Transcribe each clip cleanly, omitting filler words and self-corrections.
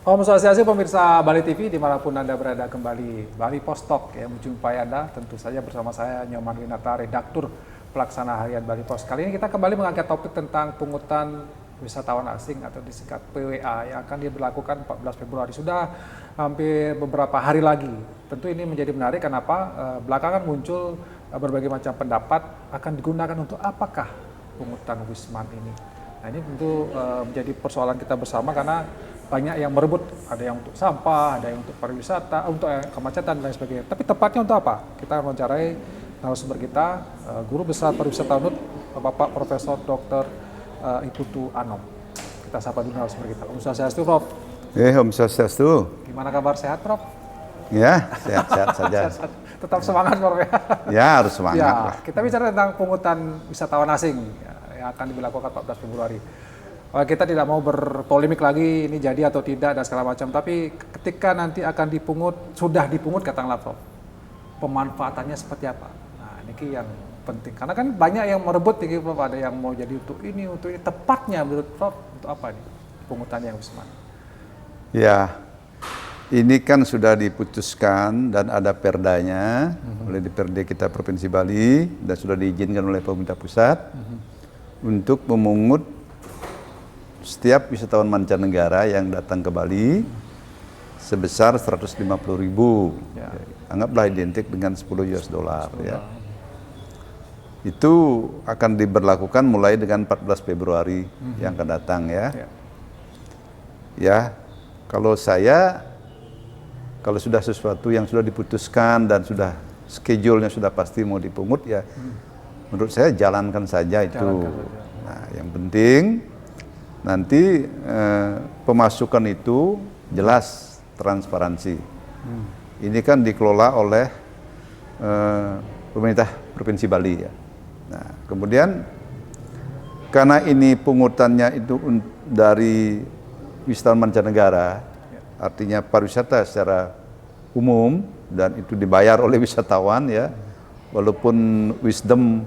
Om Swastiastu pemirsa Bali TV dimanapun Anda berada, kembali Bali Post Talk yang menjumpai Anda tentu saja bersama saya Nyoman Winata, redaktur pelaksana harian Bali Post. Kali ini kita kembali mengangkat topik tentang pungutan wisatawan asing atau disingkat PWA yang akan diberlakukan 14 Februari. Sudah hampir beberapa hari lagi. Tentu ini menjadi menarik, kenapa? Belakangan muncul berbagai macam pendapat akan digunakan untuk apakah pungutan Wisman ini. Nah, ini tentu menjadi persoalan kita bersama karena banyak yang merebut, ada yang untuk sampah, ada yang untuk pariwisata, untuk kemacetan dan lain sebagainya. Tapi tepatnya untuk apa? Kita akan mewawancarai narasumber kita, Guru Besar Pariwisata UNUD, Bapak Profesor Dr. Iputu Anom. Kita sapa dulu narasumber kita. Om Swastiastu, Prof. Om Swastiastu. Gimana kabar, sehat, Prof? Ya, sehat-sehat saja. Tetap semangat, Prof, ya? Ya, harus semangat. Ya, kita bicara tentang pungutan wisatawan asing yang akan diberlakukan 14 Februari. Kita tidak mau berpolemik lagi ini jadi atau tidak dan segala macam, tapi ketika nanti akan dipungut, sudah dipungut katakanlah, Prof, pemanfaatannya seperti apa? Nah, ini yang penting karena kan banyak yang merebut tinggi, Prof, ada yang mau jadi untuk ini, tepatnya menurut Prof untuk apa nih pungutan yang Wisman? Ya, ini kan sudah diputuskan dan ada perdanya oleh DPRD kita Provinsi Bali dan sudah diizinkan oleh pemerintah pusat untuk memungut setiap wisatawan mancanegara yang datang ke Bali sebesar 150.000. Ya. Anggaplah identik dengan 10 US dollar. Ya. Itu akan diberlakukan mulai dengan 14 Februari yang akan datang, ya. Ya, kalau sudah sesuatu yang sudah diputuskan dan sudah schedule-nya sudah pasti mau dipungut, ya menurut saya jalankan saja itu. Nah, yang penting nanti pemasukan itu jelas, transparansi. Ini kan dikelola oleh pemerintah Provinsi Bali, ya. Nah, kemudian karena ini pungutannya itu dari wisatawan mancanegara, artinya pariwisata secara umum dan itu dibayar oleh wisatawan, ya. Walaupun Wisdom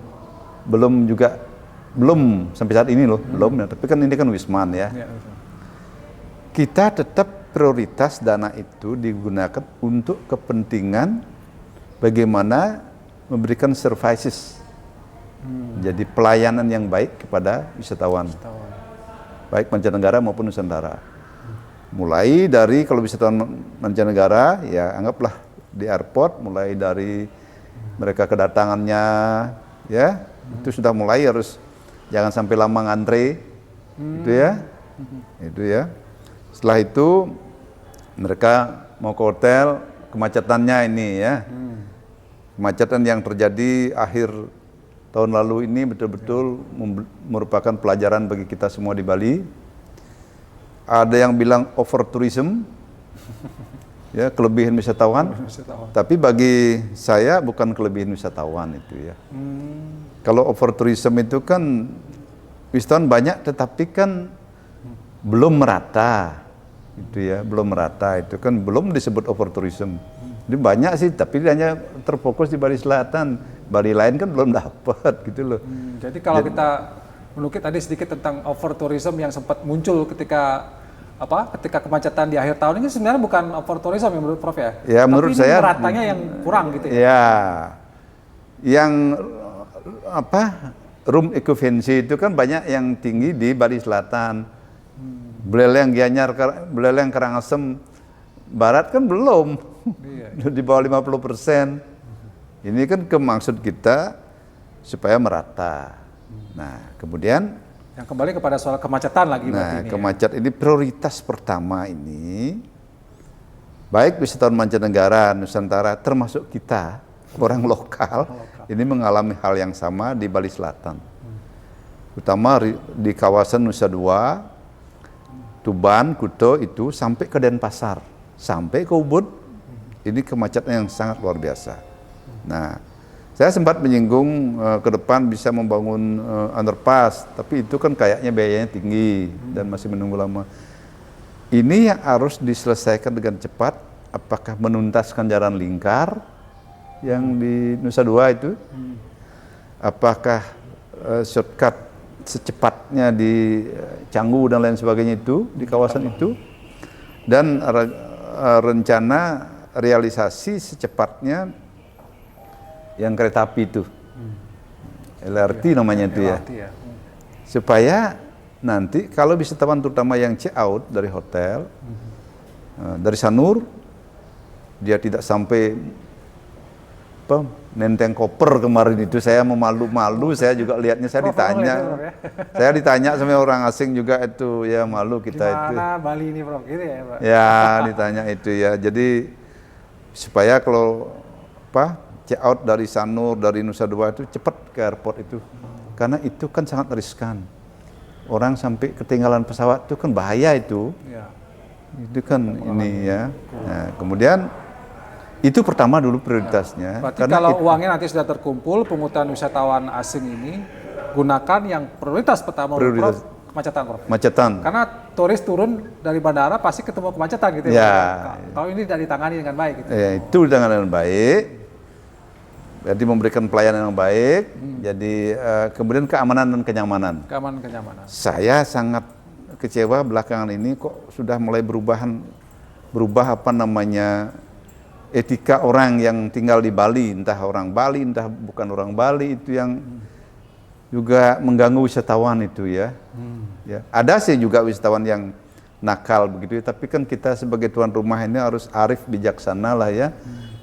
belum sampai saat ini loh, belum, ya. Tapi kan ini kan Wisman, ya. Kita tetap prioritas dana itu digunakan untuk kepentingan bagaimana memberikan services, jadi pelayanan yang baik kepada wisatawan, baik mancanegara maupun Nusantara. Mulai dari kalau wisatawan mancanegara, ya anggaplah di airport, mulai dari mereka kedatangannya, ya itu sudah mulai harus jangan sampai lama ngantre, itu ya. Setelah itu mereka mau ke hotel, kemacetannya ini, ya, kemacetan yang terjadi akhir tahun lalu ini betul-betul merupakan pelajaran bagi kita semua di Bali. Ada yang bilang over tourism, ya, kelebihan wisatawan. Tapi bagi saya bukan kelebihan wisatawan itu, ya. Kalau over tourism itu kan wisatawan banyak tetapi kan belum merata, itu ya, belum merata, itu kan belum disebut over tourism. Jadi banyak sih, tapi hanya terfokus di Bali Selatan, Bali lain kan belum dapat, gitu loh. Jadi kalau kita menukik tadi sedikit tentang over tourism yang sempat muncul ketika kemacetan di akhir tahun ini, sebenarnya bukan over tourism yang menurut Prof, ya? Ya, tapi menurut saya meratanya yang kurang, gitu ya. Ya, yang room occupancy itu kan banyak yang tinggi di Bali Selatan. Beleleng Gianyar, Beleleng Karangasem Barat kan belum, di bawah 50%. Ini kan maksud kita supaya merata. Nah, kemudian yang kembali kepada soal kemacetan lagi. Nah, kemacetan ini prioritas pertama ini, baik wisatawan mancanegara, Nusantara, termasuk kita, orang lokal, ini mengalami hal yang sama di Bali Selatan. Utama di kawasan Nusa Dua, Tuban, Kuto itu sampai ke Denpasar, sampai ke Ubud, ini kemacetan yang sangat luar biasa. Nah, saya sempat menyinggung ke depan bisa membangun underpass, tapi itu kan kayaknya biayanya tinggi dan masih menunggu lama. Ini yang harus diselesaikan dengan cepat, apakah menuntaskan jalan lingkar yang di Nusa Dua itu, apakah shortcut secepatnya di Canggu dan lain sebagainya itu, di kawasan itu, dan rencana realisasi secepatnya yang kereta api itu, LRT namanya itu ya. LRT ya. Supaya nanti kalau wisatawan terutama yang check out dari hotel, dari Sanur, dia tidak sampai nenteng koper kemarin itu, saya memalu-malu, saya juga lihatnya, saya ditanya, saya ditanya sama orang asing juga itu, ya malu kita itu. Gimana Bali ini Prof? Gitu ya Pak? Ya ditanya itu ya, jadi supaya kalau check out dari Sanur, dari Nusa Dua itu cepat ke airport itu, karena itu kan sangat riskan. Orang sampai ketinggalan pesawat itu kan bahaya itu, itu kan ini ya. Nah, kemudian itu pertama dulu prioritasnya. Berarti kalau uangnya nanti sudah terkumpul, pungutan wisatawan asing ini gunakan yang prioritas pertama, Prof, kemacetan, Prof. Kemacetan. Karena turis turun dari bandara pasti ketemu kemacetan gitu ya. Kalau ini tidak ditangani dengan baik gitu. Ya, itu dengan baik. Jadi memberikan pelayanan yang baik. Jadi kemudian keamanan dan kenyamanan. Keamanan kenyamanan. Saya sangat kecewa belakangan ini kok sudah mulai berubah etika orang yang tinggal di Bali, entah orang Bali, entah bukan orang Bali, itu yang juga mengganggu wisatawan itu ya. Ya. Ada sih juga wisatawan yang nakal begitu ya, tapi kan kita sebagai tuan rumah ini harus arif bijaksana lah ya,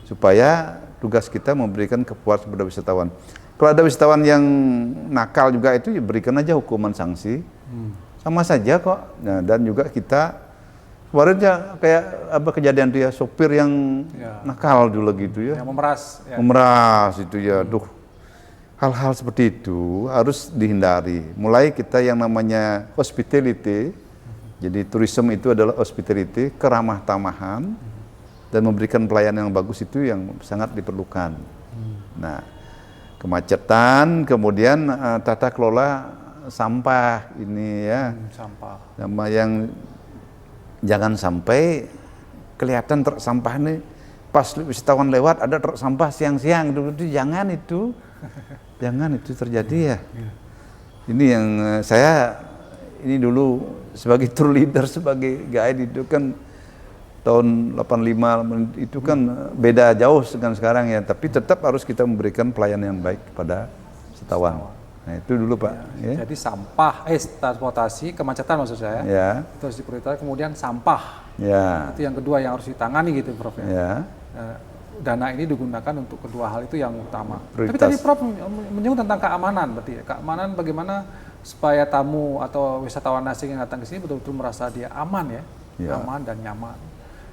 supaya tugas kita memberikan kepuasan kepada wisatawan. Kalau ada wisatawan yang nakal juga itu, ya berikan aja hukuman sanksi, sama saja kok. Nah, dan juga kita kemarin kayak kejadian dia sopir yang nakal dulu gitu ya. Yang memeras. Ya. Memeras itu ya, hal-hal seperti itu harus dihindari. Mulai kita yang namanya hospitality, jadi tourism itu adalah hospitality, keramah tamahan, dan memberikan pelayanan yang bagus itu yang sangat diperlukan. Nah, kemacetan, kemudian tata kelola sampah ini ya. Sampah. Sama yang jangan sampai kelihatan truk sampah ini pas wisatawan lewat ada truk sampah siang-siang itu jangan itu terjadi ya. Ini yang saya ini dulu sebagai tour leader, sebagai guide itu kan tahun 85 itu kan beda jauh dengan sekarang ya, tapi tetap harus kita memberikan pelayanan yang baik kepada wisatawan. Nah itu dulu Pak. Ya. Jadi sampah, transportasi, kemacetan maksud saya, itu harus diprioritaskan. Kemudian sampah, itu yang kedua yang harus ditangani gitu Prof ya. Dana ini digunakan untuk kedua hal itu yang utama. Prioritas. Tapi tadi Prof menyinggung tentang keamanan, berarti keamanan bagaimana supaya tamu atau wisatawan asing yang datang ke sini betul-betul merasa dia aman ya, aman dan nyaman.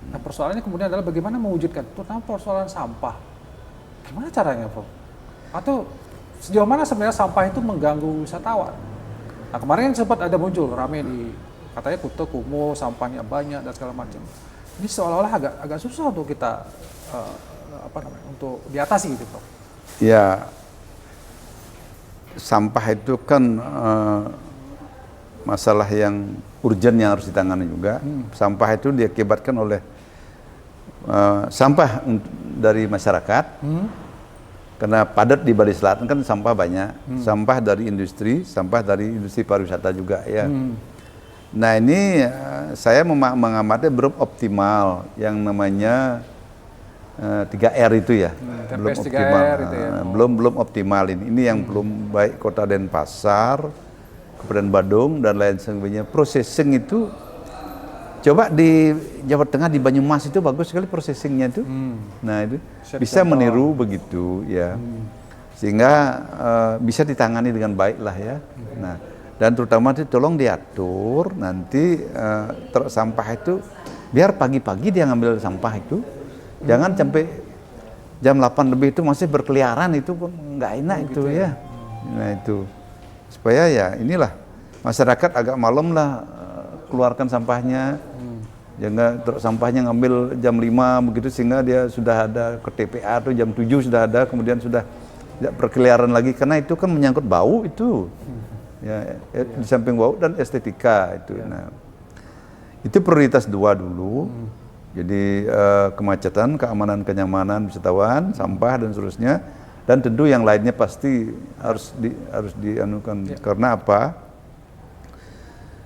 Nah persoalannya kemudian adalah bagaimana mewujudkan, terutama persoalan sampah. Gimana caranya Prof? Atau sejauh mana sebenarnya sampah itu mengganggu wisatawan? Nah kemarin sempat ada muncul rame di katanya Kuta kumuh, sampahnya banyak dan segala macam. Ini seolah-olah agak susah untuk kita untuk diatasi gitu Prof. Ya, sampah itu kan masalah yang urgent yang harus ditangani juga. Sampah itu diakibatkan oleh sampah dari masyarakat. Karena padat di Bali Selatan kan sampah banyak, sampah dari industri pariwisata juga ya. Nah ini saya mengamatnya belum optimal yang namanya 3R itu ya, belum optimal, itu ya. belum optimal ini yang belum baik Kota Denpasar, Kabupaten Badung dan lain sebagainya. Processing itu coba di Jawa Tengah di Banyumas itu bagus sekali processingnya itu. Nah itu bisa meniru begitu ya, sehingga bisa ditangani dengan baik lah ya. Nah dan terutama itu tolong diatur nanti truk sampah itu biar pagi-pagi dia ngambil sampah itu, jangan sampai jam 8 lebih itu masih berkeliaran, itu pun nggak enak itu gitu ya. Nah itu supaya ya inilah masyarakat agak malam lah keluarkan sampahnya. Jangan truk sampahnya ngambil jam 5 begitu sehingga dia sudah ada ke TPA atau jam 7 sudah ada, kemudian sudah tidak berkeliaran lagi karena itu kan menyangkut bau itu. Ya, di samping bau dan estetika itu. Nah, itu prioritas 2 dulu. Jadi kemacetan, keamanan, kenyamanan wisatawan, sampah dan seterusnya, dan tentu yang lainnya pasti harus dianukan. Karena apa?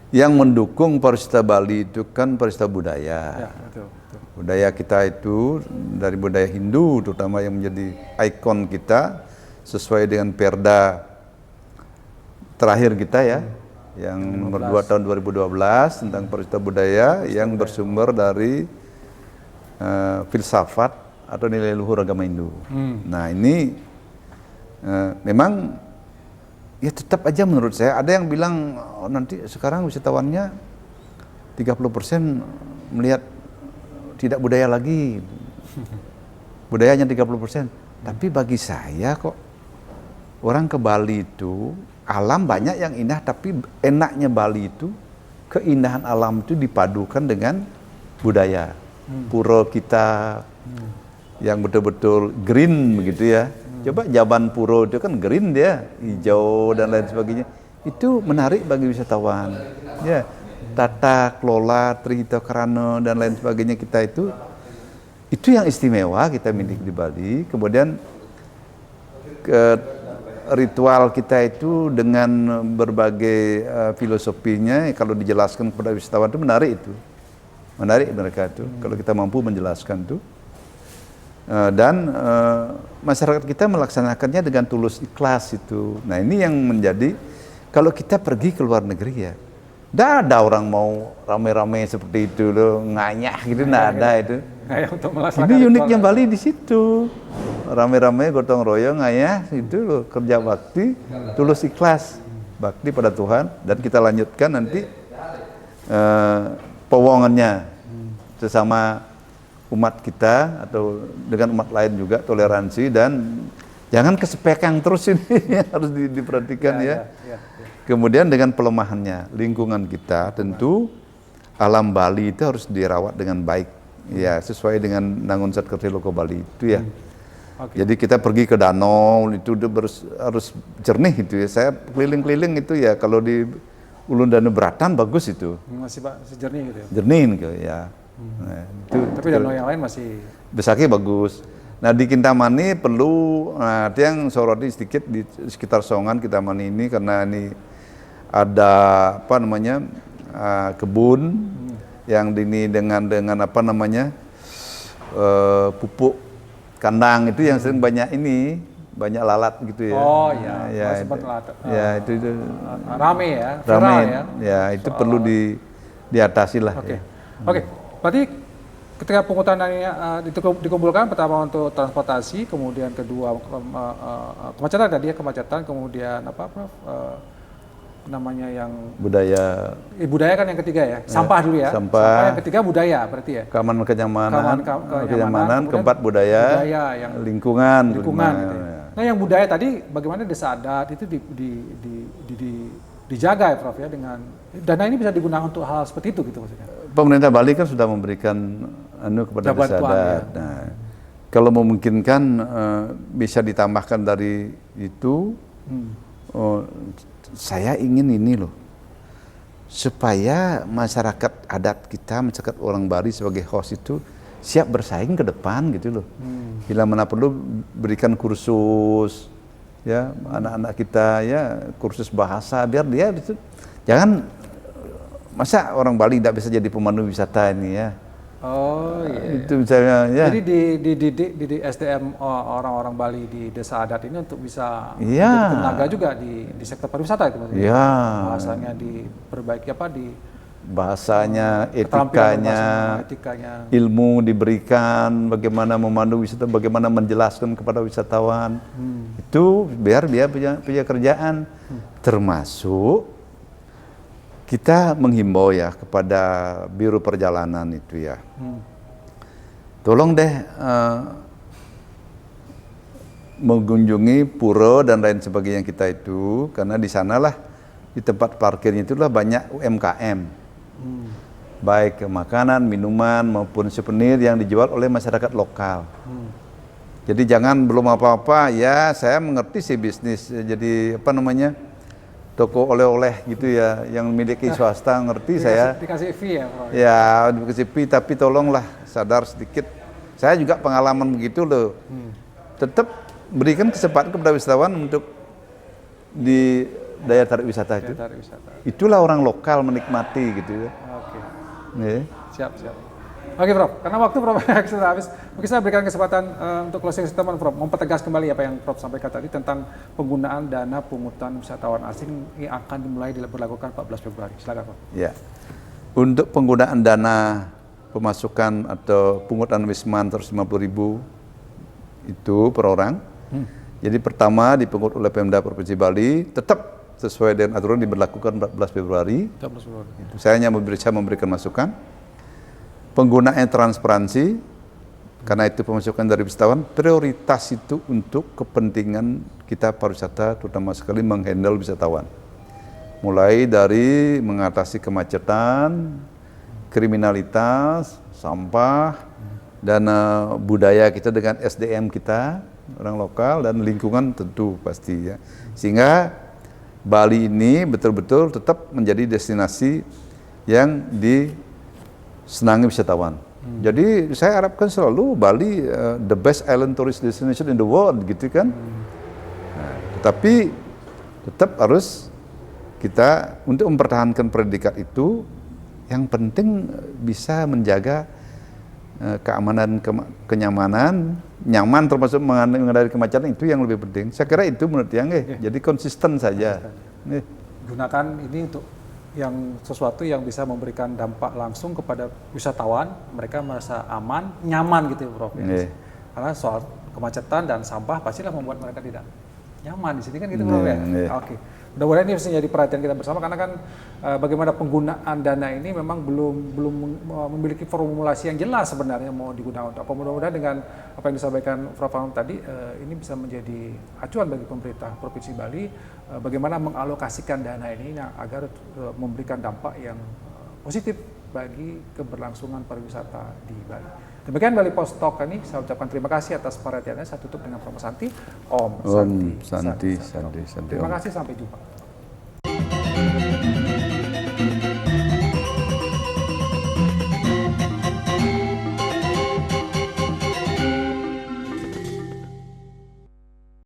yang mendukung pariwisata Bali itu kan pariwisata budaya. Ya, betul, betul. Budaya kita itu dari budaya Hindu terutama yang menjadi ikon kita sesuai dengan Perda terakhir kita ya, yang nomor 2 tahun 2012 tentang pariwisata budaya yang bersumber dari filsafat atau nilai luhur agama Hindu. Nah ini memang ya tetap aja menurut saya ada yang bilang oh, nanti sekarang wisatawannya 30% melihat tidak budaya lagi, budayanya 30%. Tapi bagi saya kok orang ke Bali itu alam banyak yang indah, tapi enaknya Bali itu keindahan alam itu dipadukan dengan budaya. Pura kita yang betul-betul green begitu ya. Coba Jaban Puro itu kan green dia, hijau dan lain sebagainya. Itu menarik bagi wisatawan. Ya, tata kelola Trihita Karana dan lain sebagainya kita itu yang istimewa kita miliki di Bali. Kemudian ritual kita itu dengan berbagai filosofinya kalau dijelaskan kepada wisatawan itu menarik itu. Menarik mereka itu kalau kita mampu menjelaskan itu. Dan masyarakat kita melaksanakannya dengan tulus ikhlas itu. Nah ini yang menjadi kalau kita pergi ke luar negeri ya, tidak ada orang mau rame-rame seperti itu loh, nganyah gitu, tidak ada itu. Untuk melaksanakan ini uniknya Bali di situ, rame-rame gotong royong ngayah itu loh, kerja bakti, tulus ikhlas, bakti pada Tuhan, dan kita lanjutkan nanti pewongannya sesama umat kita atau dengan umat lain juga, toleransi dan jangan kesepekan terus ini harus diperhatikan ya. Kemudian dengan pelemahannya lingkungan kita tentu alam Bali itu harus dirawat dengan baik ya sesuai dengan Nangun Satkerti Loko Bali itu ya. Jadi kita pergi ke danau itu harus jernih itu ya. Saya keliling-keliling itu ya kalau di Ulun Danau Beratan bagus itu. Masih jernih gitu ya. Jernih gitu ya. Nah, tapi danau yang lain masih Besaki bagus. Nah di Kintamani perlu ada yang soroti sedikit di sekitar Songan Kintamani ini karena ini ada apa namanya kebun yang ini dengan apa namanya pupuk kandang itu yang sering banyak banyak lalat gitu ya. Oh iya. Ya, sempat lalat. Ya itu Rame ya. Rame ya. Ya itu perlu diatasi lah. Oke. Ya. Oke. Berarti ketika pungutan dikumpulkan pertama untuk transportasi, kemudian kedua kemacetan tadi ya, kemacetan, kemudian namanya yang budaya kan yang ketiga ya, sampah dulu ya. Sampah yang ketiga budaya berarti ya. Keamanan kenyamanan, kemudian keempat budaya yang lingkungan gitu ya. Nah yang budaya tadi bagaimana desa adat itu dijaga ya Prof ya, dengan dana ini bisa digunakan untuk hal seperti itu gitu maksudnya. Pemerintah Bali kan sudah memberikan kepada desa adat. Ya. Nah, kalau memungkinkan bisa ditambahkan dari itu, saya ingin ini loh, supaya masyarakat adat kita, masyarakat orang Bali sebagai host itu siap bersaing ke depan gitu loh. Bila mana perlu berikan kursus, ya anak-anak kita ya kursus bahasa biar dia itu jangan. Masa orang Bali tidak bisa jadi pemandu wisata ini ya? Oh iya. Itu misalnya ya. Jadi di SDM orang-orang Bali di desa adat ini untuk bisa jadi tenaga juga di sektor pariwisata itu maksudnya. Iya. Bahasanya diperbaiki bahasanya, etikanya, ilmu diberikan, bagaimana memandu wisata, bagaimana menjelaskan kepada wisatawan. Itu biar dia punya kerjaan, termasuk kita menghimbau ya kepada Biro Perjalanan itu ya, tolong deh mengunjungi pura dan lain sebagainya kita itu, karena di sanalah di tempat parkirnya itulah banyak UMKM, baik makanan, minuman maupun souvenir yang dijual oleh masyarakat lokal. Jadi jangan belum apa-apa ya, saya mengerti sih bisnis, jadi apa namanya, toko oleh-oleh gitu ya, yang memiliki swasta ngerti saya. Dikasih fee ya Prof? Ya, dikasih fee, tapi tolonglah sadar sedikit. Saya juga pengalaman begitu loh. Tetap berikan kesempatan kepada wisatawan untuk daya tarik wisata itu. Daya tarik wisata. Itulah orang lokal menikmati gitu ya. Oke. Ya. Siap. Oke Prof, karena waktu Prof sudah habis, mungkin saya berikan kesempatan untuk closing statement Prof, mempertegas kembali apa yang Prof sampaikan tadi tentang penggunaan dana pungutan wisatawan asing yang akan dimulai diberlakukan 14 Februari. Silakan Prof. Ya. Untuk penggunaan dana pemasukan atau pungutan Wisman 150.000 itu per orang. Jadi pertama dipungut oleh Pemda Provinsi Bali tetap sesuai dengan aturan diberlakukan 14 Februari. 14 Februari. Saya hanya bisa memberikan masukan. Penggunaannya transparansi, karena itu pemasukan dari wisatawan, prioritas itu untuk kepentingan kita pariwisata, terutama sekali menghandle wisatawan. Mulai dari mengatasi kemacetan, kriminalitas, sampah, dan budaya kita dengan SDM kita, orang lokal, dan lingkungan tentu pasti ya. Sehingga Bali ini betul-betul tetap menjadi destinasi yang disenangi wisatawan. Jadi saya harapkan selalu Bali the best island tourist destination in the world gitu kan. Nah, tetapi tetap harus kita untuk mempertahankan predikat itu yang penting bisa menjaga keamanan, kenyamanan, nyaman termasuk menghindari kemacetan itu yang lebih penting. Saya kira itu menurut yang jadi konsisten saja. Gunakan ini untuk yang sesuatu yang bisa memberikan dampak langsung kepada wisatawan, mereka merasa aman, nyaman gitu ya Prof. Karena soal kemacetan dan sampah pastilah membuat mereka tidak nyaman di sini kan gitu Prof ya. Oke. Mudah-mudahan ini bisa jadi perhatian kita bersama karena kan bagaimana penggunaan dana ini memang belum memiliki formulasi yang jelas sebenarnya mau digunakan untuk apa. Mudah-mudahan dengan apa yang disampaikan Prof. Hamam tadi ini bisa menjadi acuan bagi pemerintah Provinsi Bali bagaimana mengalokasikan dana ini agar memberikan dampak yang positif bagi keberlangsungan pariwisata di Bali. Demikian Bali Post Talk ini, saya ucapkan terima kasih atas perhatiannya. Saya tutup dengan Prof. Santi. Om Santi. Santi. Terima kasih, sampai jumpa.